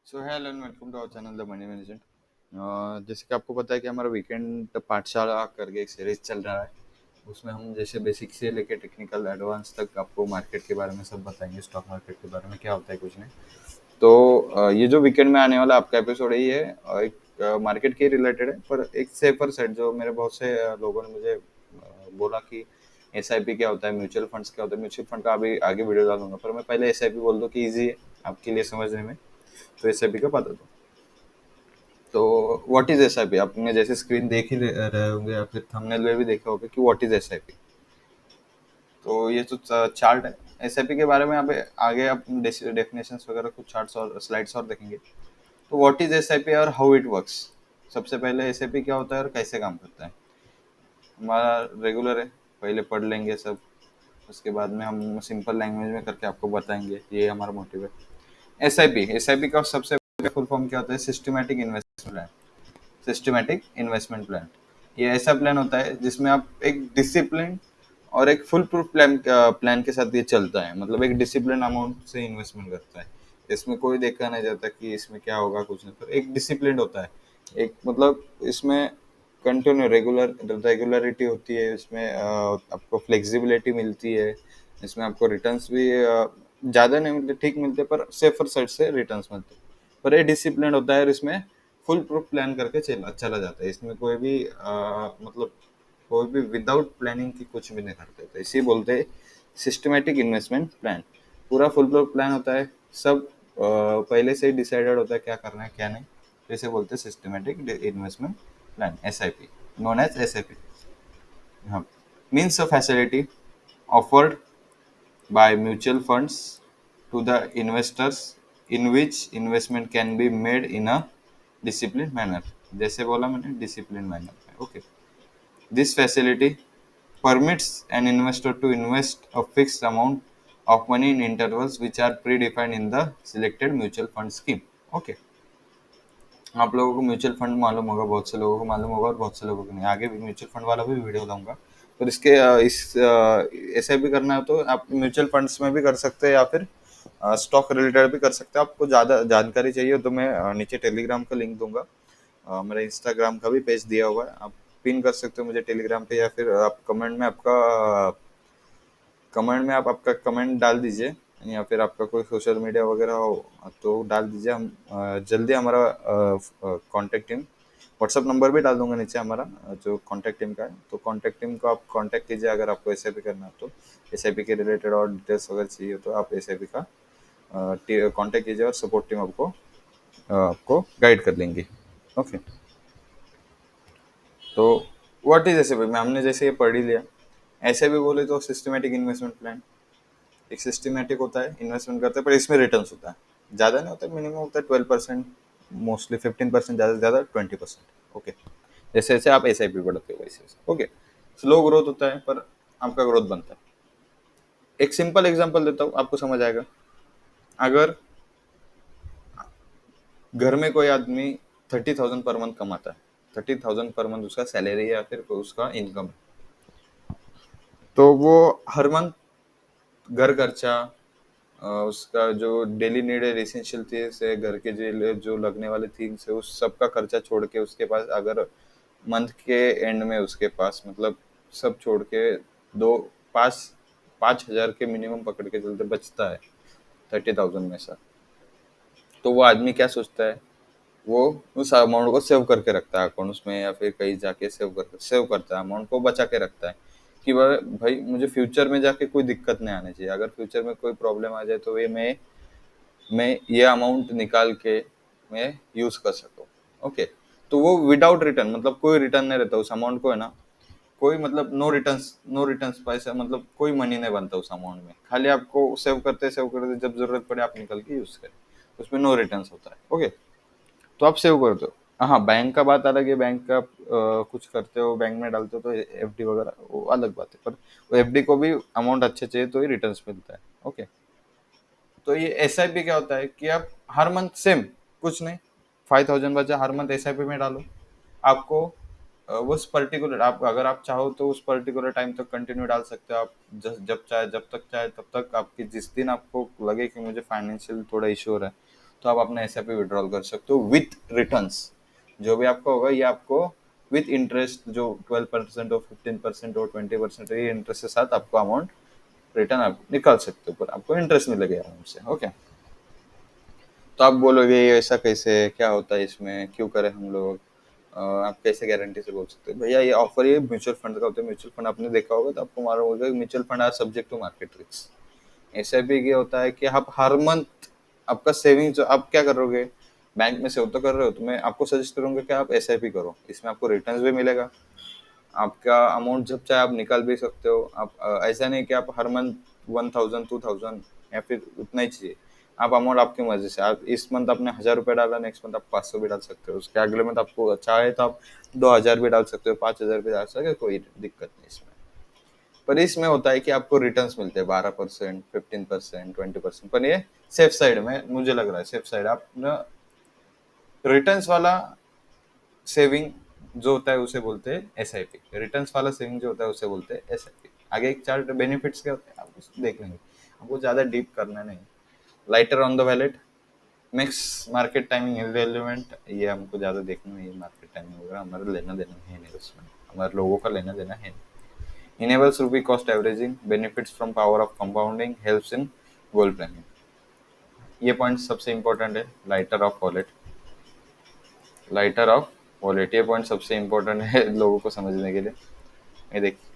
So hello and welcome to our channel the money management. जैसे कि आपको पता है कि हमारा वीकेंड पाठशाला करके एक सीरीज चल रहा है। उसमें हम जैसे बेसिक से लेके टेक्निकल एडवांस तक आपको मार्केट के बारे में सब बताएंगे, स्टॉक मार्केट के बारे में क्या होता है कुछ नहीं। तो ये जो वीकेंड में आने वाला आपका एपिसोड यही है, एक मार्केट के रिलेटेड है पर एक सेफर साइड। जो मेरे बहुत से लोगों ने मुझे बोला कि एसआईपी क्या होता है, म्यूचुअल फंड्स क्या होता है। म्यूचुअल फंड का अभी आगे वीडियो डालूंगा, पर मैं पहले एसआईपी बोल दूं कि ईजी है आपके लिए समझने में। तो एसआईपी का बता दो। तो व्हाट इज एसआईपी, आपने जैसे स्क्रीन देख ही रहे होंगे या फिर थंबनेल में भी देखा होगा कि व्हाट इज एसआईपी। तो ये तो चार्ट है एसआईपी के बारे में। अब आगे आप डेफिनेशंस वगैरह कुछ चार्ट्स और स्लाइड्स और देखेंगे। तो व्हाट इज एसआईपी और हाउ इट वर्क्स। सबसे पहले एसआईपी क्या होता है और कैसे काम करता है। हमारा रेगुलर है, पहले पढ़ लेंगे सब। उसके बाद में हम सिंपल लैंग्वेज में करके आपको बताएंगे, ये हमारा मोटिव है। एसआईपी एसआईपी का सबसे फुल फॉर्म क्या होता है? Systematic investment plan. Systematic investment plan ये ऐसा प्लान होता है जिसमें आप एक डिसिप्लिन और एक फुल प्रूफ प्लान के साथ ये चलता है। मतलब एक डिसिप्लिन अमाउंट से इन्वेस्टमेंट करता है। इसमें कोई देखा नहीं जाता कि इसमें क्या होगा कुछ नहीं, पर एक डिसिप्लिन होता है। एक मतलब इसमें कंटिन्यू रेगुलरिटी होती है। इसमें आपको फ्लेक्सिबिलिटी मिलती है। इसमें आपको रिटर्न्स भी ज़्यादा नहीं मिलते, ठीक मिलते, पर सेफर साइड से रिटर्न्स मिलते हैं। पर ये डिसिप्लिन होता है और इसमें फुल प्रूफ प्लान करके चला चला जाता है। इसमें कोई भी मतलब कोई भी विदाउट प्लानिंग की कुछ भी नहीं करते, तो इसी बोलते हैं सिस्टमेटिक इन्वेस्टमेंट प्लान। पूरा फुल प्रूफ प्लान होता है, सब पहले से ही डिसाइडेड होता है क्या करना है क्या नहीं। तो इसे बोलते हैं systematic investment plan, SIP, known as SIP. हाँ, means a facility offered by mutual funds to the investors in which investment can be made in a disciplined manner। जैसे बोला मैंने, disciplined manner में। Okay, this facility permits an investor to invest a fixed amount of money in intervals which are predefined in the selected mutual fund scheme। Okay, आप लोगों को mutual fund मालूम होगा, बहुत से लोगों को मालूम होगा और बहुत से लोगों को नहीं। आगे भी म्यूचुअल फंड वाला भी वीडियो लाऊंगा। पर इसके इस ऐसे भी करना है तो आप म्यूचुअल फंड्स में भी कर सकते हैं या फिर स्टॉक रिलेटेड भी कर सकते हैं। आपको ज़्यादा जानकारी चाहिए तो मैं नीचे टेलीग्राम का लिंक दूंगा। मेरा इंस्टाग्राम का भी पेज दिया हुआ है, आप पिन कर सकते हो मुझे टेलीग्राम पे, या फिर आप कमेंट में आप आपका कमेंट डाल दीजिए, या फिर आपका कोई सोशल मीडिया वगैरह हो तो डाल दीजिए। हम जल्दी हमारा कांटेक्ट टीम, व्हाट्सअप नंबर भी डाल दूंगा नीचे हमारा जो कांटेक्ट टीम का है। तो कांटेक्ट टीम को आप कांटेक्ट कीजिए अगर आपको एसआईपी करना है तो। एसआईपी के रिलेटेड और डिटेल्स अगर चाहिए तो आप एसआईपी का कांटेक्ट कीजिए और सपोर्ट टीम आपको गाइड कर लेंगे। ओके, तो व्हाट इज एसआईपी में हमने जैसे ये पढ़ ही लिया। ऐसे भी बोले तो सिस्टमेटिक इन्वेस्टमेंट प्लान एक सिस्टमेटिक होता है, इन्वेस्टमेंट करते हैं, पर इसमें रिटर्न्स होता है। ज़्यादा नहीं होता, मिनिमम होता है 12%, मोस्टली 15%, ज़्यादा से ज़्यादा 20%। ओके, जैसे जैसे आप एस आई पी बढ़ते हो वैसे वैसे। ओके, स्लो ग्रोथ होता है पर आपका ग्रोथ बनता है। एक सिंपल एग्जांपल देता हूँ, आपको समझ आएगा। अगर घर में कोई आदमी 30,000 पर मंथ कमाता है, 30,000 पर मंथ उसका सैलरी है या फिर उसका इनकम है, तो वो हर मंथ घर खर्चा, उसका जो डेली नीड है, एसेंशियल थिंग्स है, घर के जो लगने वाले थिंग्स है, उस सब का खर्चा छोड़ के उसके पास अगर मंथ के एंड में उसके पास मतलब सब छोड़ के दो 5,000 के मिनिमम पकड़ के चलते बचता है 30,000 में से, तो वो आदमी क्या सोचता है? वो उस अमाउंट को सेव करके रखता है अकाउंट्स में, या फिर कहीं जाके सेव करता है, अमाउंट को बचा के रखता है कि भाई मुझे फ्यूचर में जाके कोई दिक्कत नहीं आनी चाहिए। अगर फ्यूचर में कोई प्रॉब्लम आ जाए तो ये मैं ये अमाउंट निकाल के मैं यूज कर सकूँ। ओके, तो वो विदाउट रिटर्न, मतलब कोई रिटर्न नहीं रहता उस अमाउंट को, है ना। कोई मतलब नो रिटर्न्स पैसा, मतलब कोई मनी नहीं बनता उस अमाउंट में। खाली आपको सेव करते जब जरूरत पड़े आप निकल के यूज करें, उसमें नो रिटर्न्स होता है। ओके, तो आप सेव कर दो। हाँ, बैंक का बात अलग है। बैंक का कुछ करते हो, बैंक में डालते हो तो एफडी वगैरह वो अलग बात है, पर वो एफडी को भी अमाउंट अच्छे चाहिए तो ही रिटर्न्स मिलता है। ओके, तो ये एसआईपी क्या होता है कि आप हर मंथ सेम, कुछ नहीं, 5,000 बचा, हर मंथ एसआईपी में डालो। आपको उस पर्टिकुलर, आप अगर आप चाहो तो उस पर्टिकुलर टाइम तक कंटिन्यू डाल सकते हो आप। जब चाहे, जब तक चाहे तब तक, आपकी जिस दिन आपको लगे कि मुझे फाइनेंशियल थोड़ा इशू हो रहा है तो आप अपना एस आई पी विड्रॉल कर सकते हो विथ रिटर्न्स। जो भी आपका होगा ये आपको विथ इंटरेस्ट, जो 12% और 15% और 20% ये इंटरेस्ट के साथ आपको अमाउंट रिटर्न आप निकाल सकते हो, पर आपको इंटरेस्ट मिलेगा अराउंड से। ओके, तो आप बोलोगे ये ऐसा कैसे, क्या होता है इसमें, क्यों करें हम लोग, आप कैसे गारंटी से बोल सकते हो? भैया ये ऑफर ये म्यूचुअल फंड का होता है। म्यूचुअल फंड आपने देखा होगा तो आपको मालूम होगा कि mutual fund are subject to market risk. SIP ये होता है कि आप हर मंथ आपका सेविंग जो आप क्या करोगे, बैंक में सेव तो कर रहे हो, तो मैं आपको सजेस्ट करूंगा कि आप एसआईपी करो। इसमें आपको रिटर्न्स भी मिलेगा, आपका अमाउंट जब चाहे आप निकाल भी सकते हो। आप ऐसा नहीं कि आप हर मंथ 1000 2000 या फिर उतना ही चाहिए। आप अमाउंट आपकी मर्जी से, आप इस मंथ आपने 1000 रुपये डाला, नेक्स्ट मंथ आप 500 भी डाल सकते हो, उसके अगले मंथ आपको अच्छा है तो आप 2000 भी डाल सकते हो, 5000 भी डाल सकते हो, कोई दिक्कत नहीं इसमें। पर इसमें होता है कि आपको रिटर्न्स मिलते हैं 12%, 15%, 20%, पर ये सेफ साइड में मुझे लग रहा है। सेफ साइड आप ना, रिटर्न्स वाला सेविंग जो होता है उसे बोलते हैं एसआईपी। रिटर्न्स वाला सेविंग जो होता है उसे बोलते हैं एसआईपी। आगे एक चार्ट बेनिफिट्स क्या होते हैं आप उसको देख लेंगे, आपको ज्यादा डीप करना नहीं। Lighter on the wallet, mix market timing irrelevant, ये हमको ज्यादा देखना नहीं है। मार्केट टाइमिंग वगैरह हमारा लेना देना है नहीं, उसमें हमारे लोगों का लेना देना है नहीं। इनेबल्स रूपी cost averaging, benefits from power of compounding, helps in goal planning. ये पॉइंट सबसे इंपॉर्टेंट है। Lighter of wallet, lighter of wallet, ये पॉइंट सबसे इंपॉर्टेंट है लोगों को समझने के लिए। ये देखिए,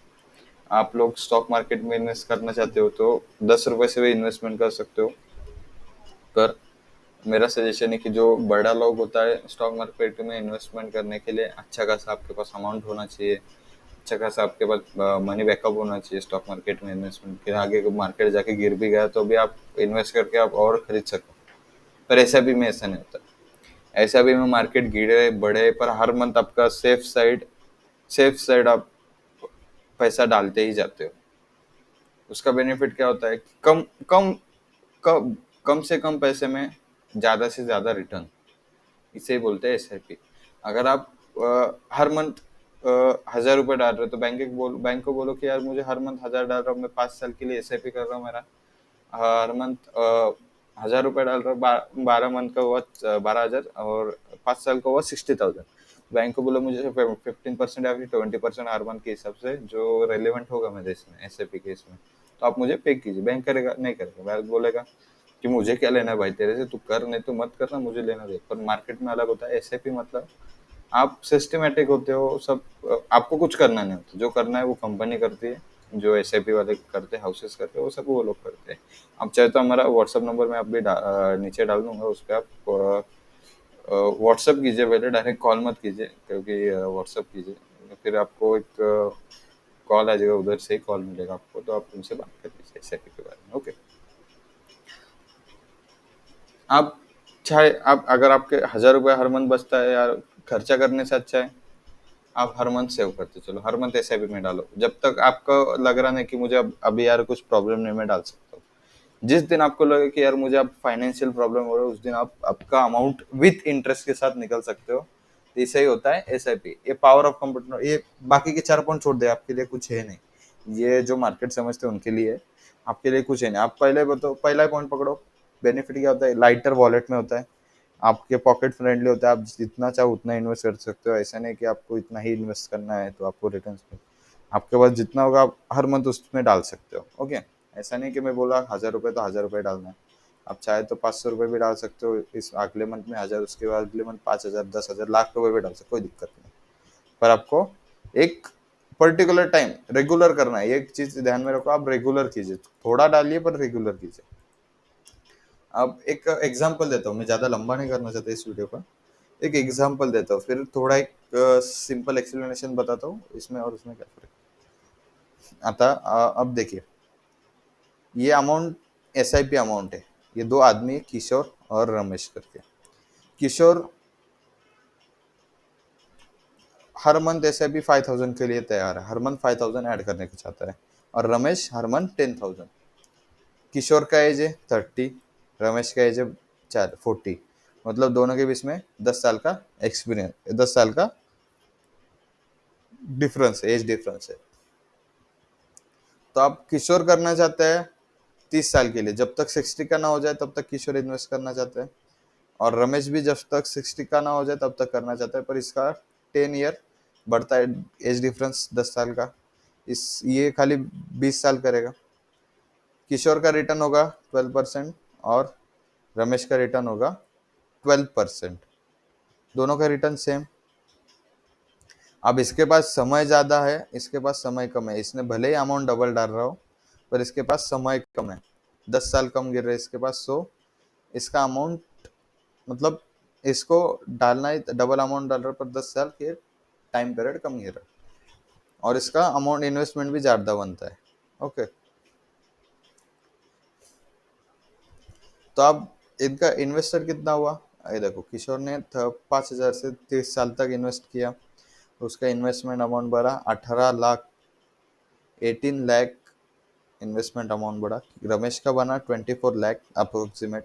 आप लोग स्टॉक मार्केट में इन्वेस्ट करना चाहते हो तो 10 रुपए से भी इन्वेस्टमेंट कर सकते हो। पर मेरा सजेशन है कि जो बड़ा लोग होता है स्टॉक मार्केट में इन्वेस्टमेंट करने के लिए, अच्छा खासा आपके पास अमाउंट होना चाहिए, अच्छा खासा आपके पास मनी बैकअप होना चाहिए स्टॉक मार्केट में इन्वेस्टमेंट के। आगे मार्केट जाके गिर भी गया तो भी आप इन्वेस्ट करके आप और खरीद सको। पर ऐसा भी में ऐसा नहीं होता। ऐसा भी में मार्केट गिरे बढ़े पर हर मंथ आपका सेफ साइड आप पैसा डालते ही जाते हो। उसका बेनिफिट क्या होता है कि कम कम से कम पैसे में ज्यादा से ज्यादा रिटर्न, इसे ही बोलते हैं एसआईपी। अगर आप हर मंथ 1000 रुपये डाल रहे हो तो बैंक को बोलो कि यार मुझे हर मंथ 1000 डाल रहा हूँ, मैं 5 साल के लिए एसआईपी कर रहा हूँ, मेरा हर मंथ 1000 रुपये डाल रहा हूँ, 12 मंथ का हुआ 12,000 और 5 साल का हुआ 60,000। बैंक को बोलो मुझे 15% या फिर 20% हर मंथ के हिसाब से जो रेलिवेंट होगा मेरे इसमें एसआईपी के इसमें, तो आप मुझे पे कीजिए। बैंक करेगा नहीं करेगा, बैंक बोलेगा कि मुझे क्या लेना है भाई तेरे से, तू कर नहीं तो मत करना, मुझे लेना दे। पर मार्केट में अलग होता है। एसआईपी मतलब आप सिस्टमेटिक होते हो सब, आपको कुछ करना नहीं होता, जो करना है वो कंपनी करती है, जो एसआईपी वाले करते हैं, हाउसेस करते हैं, वो सब वो लोग करते हैं। आप चाहे तो हमारा व्हाट्सअप नंबर मैं अभी नीचे डाल दूंगा, उस पर आप व्हाट्सअप कीजिए, पहले डायरेक्ट कॉल मत कीजिए, क्योंकि व्हाट्सअप कीजिए फिर आपको एक कॉल आ जाएगा, उधर से ही कॉल मिलेगा आपको, तो आप उनसे बात कर लीजिए एसआईपी के बारे में। ओके, आप चाहे आप अगर आपके 1000 रुपये हर मंथ बचता है यार, खर्चा करने से अच्छा है आप हर मंथ सेव करते चलो, हर मंथ एसआईपी में डालो, जब तक आपको लग रहा नहीं कि मुझे अभी यार कुछ प्रॉब्लम नहीं, मैं डाल सकता हूँ। जिस दिन आपको लगे कि यार मुझे अब फाइनेंशियल प्रॉब्लम हो रहा है, उस दिन आप आपका अमाउंट विथ इंटरेस्ट के साथ निकल सकते हो। तो इससे ही होता है एसआईपी। ये पावर ऑफ कंप्यूटर, ये बाकी के 4 पॉइंट छोड़ दे, आपके लिए कुछ है नहीं, ये जो मार्केट समझते हैं उनके लिए है, आपके लिए कुछ है नहीं। आप पहले बताओ, पहला पॉइंट पकड़ो। बेनिफिट क्या होता है? लाइटर वॉलेट में होता है, आपके पॉकेट फ्रेंडली होता है, आप जितना चाहो उतना इन्वेस्ट कर सकते हो। ऐसा नहीं कि आपको इतना ही इन्वेस्ट करना है तो आपको रिटर्न, आपके पास जितना होगा आप हर मंथ उसमें डाल सकते हो। ओके, ऐसा नहीं कि मैं बोला 1000 रुपये तो 1000 रुपये डालना है, आप चाहे तो 500 रुपये भी डाल सकते हो इस अगले मंथ में 1000, उसके बाद अगले मंथ 5000, 10,000, लाख रुपये भी डाल सकते हो, कोई दिक्कत नहीं। पर आपको एक पर्टिकुलर टाइम रेगुलर करना है, एक चीज ध्यान में रखो, आप रेगुलर कीजिए, थोड़ा डालिए पर रेगुलर कीजिए। अब एक एग्जांपल देता हूँ, मैं ज्यादा लंबा नहीं करना चाहता इस वीडियो का, एक एग्जांपल देता हूँ, फिर थोड़ा एक सिंपल एक्सप्लेनेशन बताता हूँ इसमें और उसमें क्या फर्क आता। अब देखिए, ये अमाउंट एसआईपी अमाउंट है, ये दो आदमी है, किशोर और रमेश करके। किशोर हर मंथ एसआईपी 5000 के लिए तैयार है, हर मंथ 5000 ऐड करने को चाहता है, और रमेश हर मंथ 10,000। किशोर का एज है 30, रमेश का एज है 40, मतलब दोनों के बीच में 10 साल का एक्सपीरियंस, 10 साल का डिफरेंस, एज डिफरेंस है। तो आप किशोर करना चाहते हैं 30 साल के लिए, जब तक 60 का ना हो जाए तब तक किशोर इन्वेस्ट करना चाहते हैं। और रमेश भी जब तक 60 का ना हो जाए तब तक करना चाहता है, पर इसका 10 ईयर बढ़ता है, एज डिफरेंस 10 साल का, इस ये खाली 20 साल करेगा। किशोर का रिटर्न होगा 12% और रमेश का रिटर्न होगा 12%, दोनों का रिटर्न सेम। अब इसके पास समय ज्यादा है, इसके पास समय कम है, इसने भले ही अमाउंट डबल डाल रहा हो पर इसके पास समय कम है, 10 साल कम गिर रहे हैं इसके पास, सो इसका अमाउंट मतलब इसको डालना ही डबल अमाउंट डाल रहा है पर 10 साल के टाइम पीरियड कम गिर रहा है, और इसका अमाउंट इन्वेस्टमेंट भी ज्यादा बनता है। ओके, तो अब इनका इन्वेस्टर कितना हुआ, ये देखो किशोर ने 5,000 से 30 साल तक इन्वेस्ट किया, उसका इन्वेस्टमेंट अमाउंट बढ़ा 18 लाख, 18 लाख इन्वेस्टमेंट अमाउंट बढ़ा। रमेश का बना 24 लाख अप्रोक्सीमेट।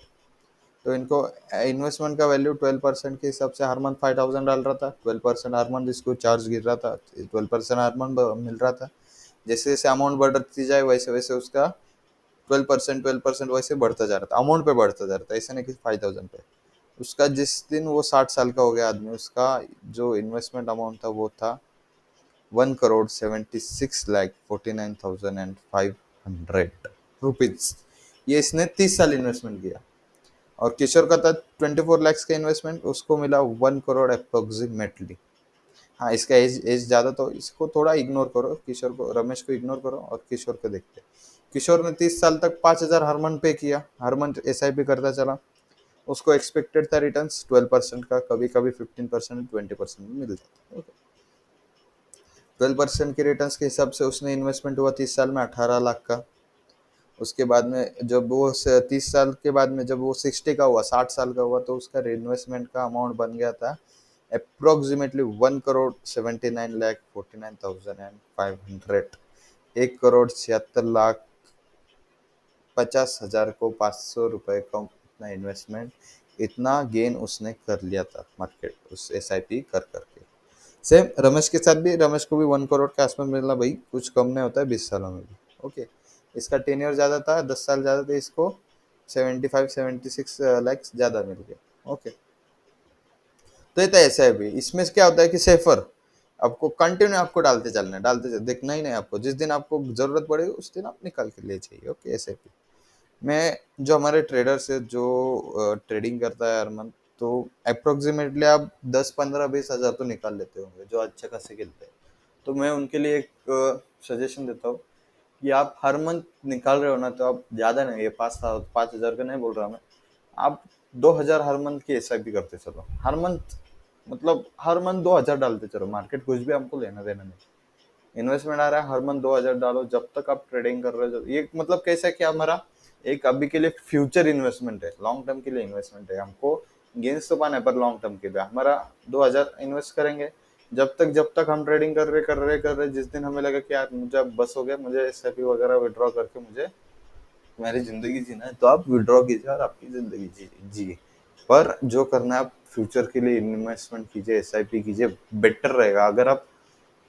तो इनको इन्वेस्टमेंट का वैल्यू 12% के हिसाब से हर मंथ 5,000 डाल रहा था, 12% हर मंथ इसको चार्ज गिर रहा था, 12% हर मंथ मिल रहा था। जैसे जैसे अमाउंट बढ़ती जाए वैसे वैसे उसका 12% वैसे बढ़ता जा रहा था, अमाउंट पे बढ़ता जा रहा था, ऐसा नहीं कि 5,000 पे। उसका जिस दिन वो 60 साल का हो गया आदमी, उसका जो इन्वेस्टमेंट अमाउंट था वो था 1,76,49,500 रुपीज। ये इसने 30 साल इन्वेस्टमेंट किया। और किशोर का था 24 लाख का इन्वेस्टमेंट, उसको मिला 1 करोड़ अप्रोक्सीमेटली। हाँ, इसका एज एज ज़्यादा, तो इसको थोड़ा इग्नोर करो, किशोर को, रमेश को इग्नोर करो और किशोर को देखते हैं। किशोर ने 30 साल तक 5,000 हर मंथ पे किया, हर मंथ SIP करता चला, उसको एक्सपेक्टेड था रिटर्न्स 12% का, कभी कभी 15%, 20% मिल जाता है। 12% के रिटर्न्स के हिसाब से उसने इन्वेस्टमेंट हुआ 30 साल में 18 लाख का। उसके बाद में जब वो 30 साल के बाद में जब वो 60 का हुआ, 60 साल का हुआ, तो उसका इन्वेस्टमेंट का अमाउंट बन गया था अप्रोक्सीमेटली 1,79,49,500। 1,76,50,000 को 500 रुपए का इतना इन्वेस्टमेंट, इतना गेन उसने कर लिया था मार्केट उस SIP कर करके। सेम रमेश के साथ भी, रमेश को भी 1 करोड़ के आसपास मिला भाई, कुछ कम नहीं होता है 20 सालों में भी। ओके, इसका टेन्योर ज़्यादा था, 10 साल ज़्यादा थे, इसको 76 ज़्यादा मिल गया। ओके, तो ये तो ऐसा है भी, इसमें क्या होता है कि सेफर आपको कंटिन्यू आपको डालते चलना है, देखना ही नहीं, आपको जिस दिन आपको जरूरत पड़ेगी उस दिन आप निकाल के ले जाइए। ओके, SIP में जो हमारे ट्रेडर से जो ट्रेडिंग करता है हर मंथ, तो अप्रोक्सीमेटली आप 10, 15, 20 हज़ार तो निकाल लेते होंगे जो अच्छे खासे खेलते हैं। तो मैं उनके लिए एक सजेशन देता हूँ कि आप हर मंथ निकाल रहे हो ना, तो आप ज़्यादा नहीं, ये 5,000 का नहीं बोल रहा मैं, आप 2,000 हर मंथ की SIP करते चलो, हर मंथ, मतलब हर मंथ 2,000 डालते चलो, मार्केट कुछ भी हमको लेना देना नहीं, इन्वेस्टमेंट आ रहा है हर मंथ 2,000 डालो, जब तक आप ट्रेडिंग कर रहे हो। ये मतलब कैसा है कि हमारा एक अभी के लिए फ्यूचर इन्वेस्टमेंट है, लॉन्ग टर्म के लिए इन्वेस्टमेंट है, हमको गेन्स तो पाना है पर लॉन्ग टर्म के लिए हमारा 2,000 इन्वेस्ट करेंगे, जब तक हम ट्रेडिंग कर रहे, जिस दिन हमें लगा कि यार मुझे अब बस हो गया, मुझे SIP वगैरह विड्रॉ करके मुझे तुम्हारी जिंदगी जीना है, तो आप विड्रॉ कीजिए और आपकी जिंदगी जी। पर जो करना है आप फ्यूचर के लिए इन्वेस्टमेंट कीजिए, SIP कीजिए, बेटर रहेगा। अगर आप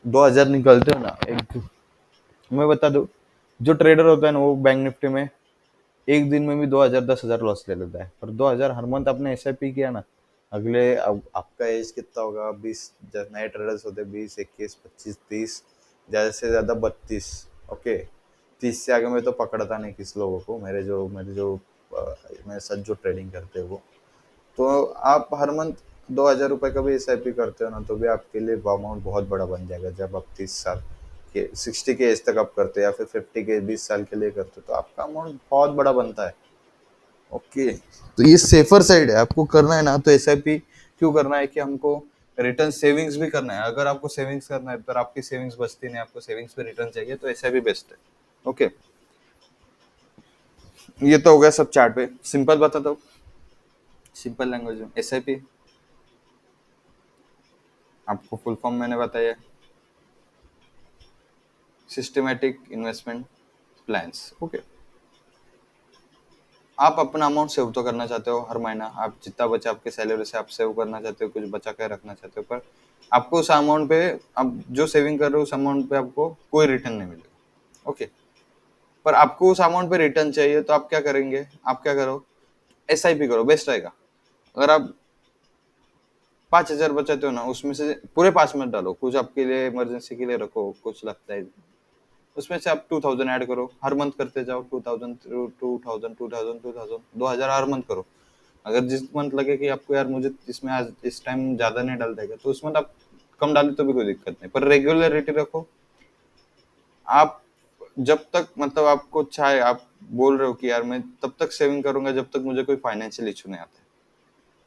2,000 निकलते हो ना, एक मैं बता दूं, जो ट्रेडर होता है ना वो बैंक निफ्टी में एक दिन में भी 2,000 10,000 लॉस ले लेता है, पर 2,000 हर मंथ आपने SIP किया ना, अगले अब आपका एज कितना होगा, 20, जब नए ट्रेडर्स होते हैं 20, 21, 25, 30, ज्यादा से ज्यादा 32। ओके, 30 से आगे मैं तो पकड़ता नहीं किस लोगों को, मेरे साथ जो ट्रेडिंग करते हैं वो। तो आप हर मंथ 2,000 रुपये का भी SIP करते हो ना, तो भी आपके लिए अमाउंट बहुत बड़ा बन जाएगा। जब आप 30 साल के 60 के एज तक आप करते हो या फिर 50 के 20 साल के लिए करते हो, तो आपका अमाउंट बहुत बड़ा बनता है। ओके, तो ये सेफर साइड है, आपको करना है ना तो SIP क्यों करना है कि हमको रिटर्न सेविंग्स भी करना है। अगर आपको सेविंग्स करना है पर आपकी सेविंग्स बचती नहीं, आपको सेविंग्स पे रिटर्न चाहिए, तो SIP बेस्ट है। ओके, ये तो हो गया सब चार्ट पे, सिंपल बताता हूँ, सिंपल लैंग्वेज में। SIP आपको फुल फॉर्म मैंने बताया, सिस्टमेटिक इन्वेस्टमेंट प्लान्स। ओके, आप अपना अमाउंट सेव तो करना चाहते हो हर महीना, आप जितना बचा आपके सैलरी से आप सेव करना चाहते हो, कुछ बचा कर रखना चाहते हो, पर आपको उस अमाउंट पे, आप जो सेविंग कर रहे हो उस अमाउंट पे आपको कोई रिटर्न नहीं मिलेगा। ओके, पर आपको उस अमाउंट पे रिटर्न चाहिए, तो आप क्या करेंगे, आप क्या करो, SIP करो, बेस्ट रहेगा। अगर आप 5,000 बचाते हो ना, उसमें से पूरे 5 मत डालो, कुछ आपके लिए इमरजेंसी के लिए रखो, कुछ लगता है उसमें से आप 2000 ऐड करो, हर मंथ करते जाओ, 2000 2000 2000 2000 2000 हर मंथ करो। अगर जिस मंथ लगे कि आपको यार मुझे इसमें आज इस टाइम ज्यादा नहीं डाल देगा, तो उस मंथ आप कम डाले तो भी कोई दिक्कत नहीं, पर रेगुलरिटी रखो। आप जब तक मतलब आपको चाहे, आप बोल रहे हो कि यार मैं तब तक सेविंग करूंगा जब तक मुझे कोई फाइनेंशियल इशू नहीं आता है।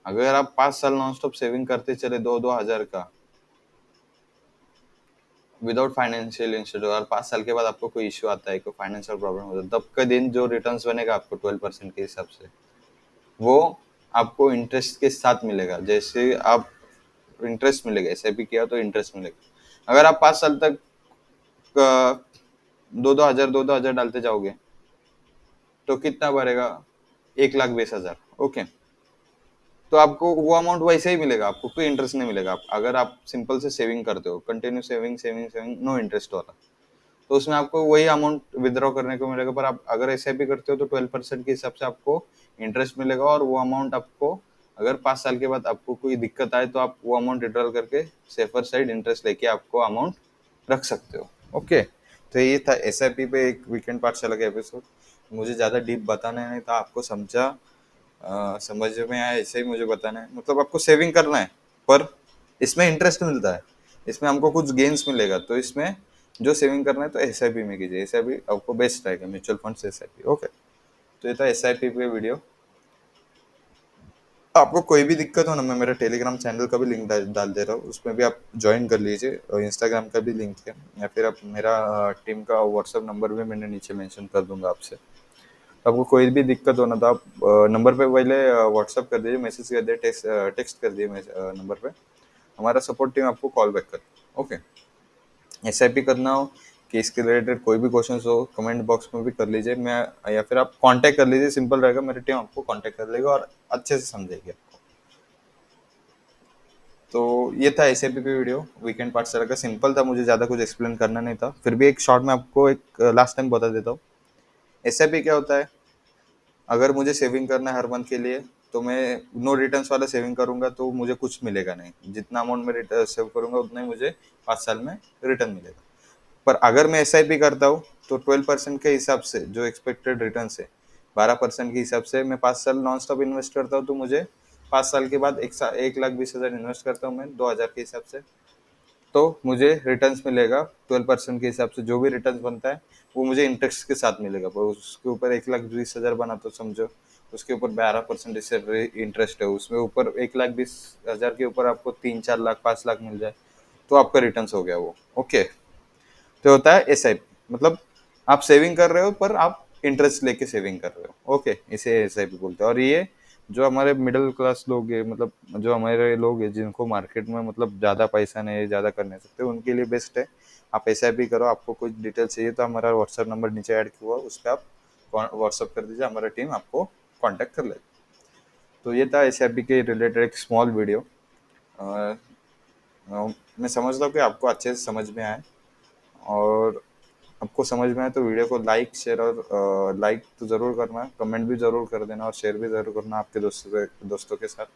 अगर आप 5 साल नॉन स्टॉप सेविंग करते चले 2-2 हजार का विदाउट फाइनेंशियल इंस्टीट्यूट, और 5 साल के बाद आपको कोई इश्यू आता है, कोई फाइनेंशियल प्रॉब्लम होता है, तब के दिन जो रिटर्न्स बनेगा आपको 12% के हिसाब से, वो आपको इंटरेस्ट के साथ मिलेगा। जैसे आप इंटरेस्ट मिलेगा, एसआईपी किया तो इंटरेस्ट मिलेगा। अगर आप 5 साल तक 2-2 हजार डालते जाओगे तो कितना बढ़ेगा? 1,20,000। ओके, तो आपको वो अमाउंट वैसे ही मिलेगा, आपको कोई इंटरेस्ट नहीं मिलेगा। आप अगर आप सिंपल से सेविंग करते हो, continue saving saving saving, no interest वाला, तो उसमें आपको वही अमाउंट विद्रॉ करने को मिलेगा। पर आप अगर एसआईपी करते हो तो 12% के हिसाब से आपको इंटरेस्ट मिलेगा, और वो अमाउंट आपको अगर 5 साल के बाद आपको कोई दिक्कत आए तो आप वो अमाउंट विड्रॉल करके सेफर साइड इंटरेस्ट लेके आपको अमाउंट रख सकते हो। ओके, तो ये था एसआईपी पे एक वीकेंड पाठशाला का एपिसोड। मुझे ज़्यादा डीप बताना नहीं था, आपको समझ में आया ऐसे ही मुझे बताना है। मतलब आपको सेविंग करना है, पर इसमें इंटरेस्ट मिलता है, इसमें हमको कुछ गेन्स मिलेगा, तो इसमें जो सेविंग करना है तो एसआईपी में कीजिए, एसआईपी आपको बेस्ट रहेगा, म्यूचुअल फंड से एसआईपी। ओके, तो ये था एसआईपी पे वीडियो। आपको कोई भी दिक्कत हो ना, मैं मेरा टेलीग्राम चैनल का भी लिंक डाल दे रहा हूँ, उसमें भी आप ज्वाइन कर लीजिए, और इंस्टाग्राम का भी लिंक है, या फिर आप मेरा टीम का व्हाट्सअप नंबर भी मैंने नीचे मेंशन कर दूंगा आपसे। तो आपको कोई भी दिक्कत हो ना, तो आप नंबर पे पहले व्हाट्सअप कर दीजिए, मैसेज कर दीजिए, टेक्स्ट कर दिए नंबर पे, हमारा सपोर्ट टीम आपको कॉल बैक कर। ओके, एसआईपी करना हो कि इसके रिलेटेड कोई भी क्वेश्चंस हो, कमेंट बॉक्स में भी कर लीजिए, मैं या फिर आप कांटेक्ट कर लीजिए, सिंपल रहेगा, मेरी टीम आपको कांटेक्ट कर लेगा और अच्छे से समझेगी आपको। तो ये था एसआईपी पे वीडियो, वीकेंड पार्ट का सिंपल था, मुझे ज़्यादा कुछ एक्सप्लेन करना नहीं था, फिर भी एक शॉर्ट में आपको एक लास्ट टाइम बता देता हूँ। एसआईपी क्या होता है? अगर मुझे सेविंग करना है हर मंथ के लिए, तो मैं नो रिटर्न्स वाला सेविंग करूंगा तो मुझे कुछ मिलेगा नहीं, जितना अमाउंट मैं सेव करूंगा उतना ही मुझे 5 साल में रिटर्न मिलेगा। पर अगर मैं एसआईपी करता हूँ तो 12% के हिसाब से जो एक्सपेक्टेड रिटर्न है, 12% के हिसाब से मैं 5 साल नॉन स्टॉप इन्वेस्ट करता हूँ, तो मुझे 5 साल के बाद 1,20,000 इन्वेस्ट करता हूँ मैं 2,000 के हिसाब से, तो मुझे रिटर्न्स मिलेगा 12% के हिसाब से, जो भी रिटर्न्स बनता है वो मुझे इंटरेस्ट के साथ मिलेगा। पर उसके ऊपर 1,20,000 बना तो समझो उसके ऊपर 12% इंटरेस्ट है, उसमें ऊपर 1,20,000 के ऊपर आपको 3-4 लाख 5 लाख मिल जाए, तो आपका रिटर्न्स हो गया वो। ओके, तो होता है एसआईपी, मतलब आप सेविंग कर रहे हो पर आप इंटरेस्ट लेके सेविंग कर रहे हो। ओके, इसे एसआईपी बोलते हैं। और ये जो हमारे मिडिल क्लास लोग हैं, मतलब जो हमारे लोग हैं जिनको मार्केट में मतलब ज़्यादा पैसा नहीं है, ज़्यादा कर नहीं सकते, उनके लिए बेस्ट है। आप एसआईपी करो। आपको कुछ डिटेल चाहिए तो हमारा व्हाट्सअप नंबर नीचे ऐड किया हुआ, उस पर आप व्हाट्सअप कर दीजिए, हमारा टीम आपको कॉन्टैक्ट कर लेगी। तो ये था एसआईपी के रिलेटेड एक स्मॉल वीडियो। मैं समझता हूँ कि आपको अच्छे से समझ में आए, और आपको समझ में आए तो वीडियो को लाइक शेयर और लाइक तो ज़रूर करना, कमेंट भी ज़रूर कर देना, और शेयर भी ज़रूर करना आपके दोस्तों के साथ।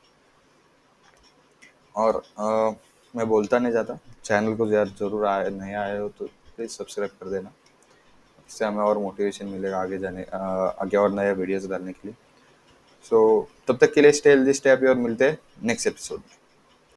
और मैं बोलता नहीं जाता, चैनल को यार ज़रूर नए आए हो तो प्लीज़ सब्सक्राइब कर देना, इससे हमें और मोटिवेशन मिलेगा आगे और नए वीडियोस डालने के लिए। सो तब तक के लिए स्टे हेल्दी, स्टे हैप्पी, और मिलते हैं नेक्स्ट एपिसोड में।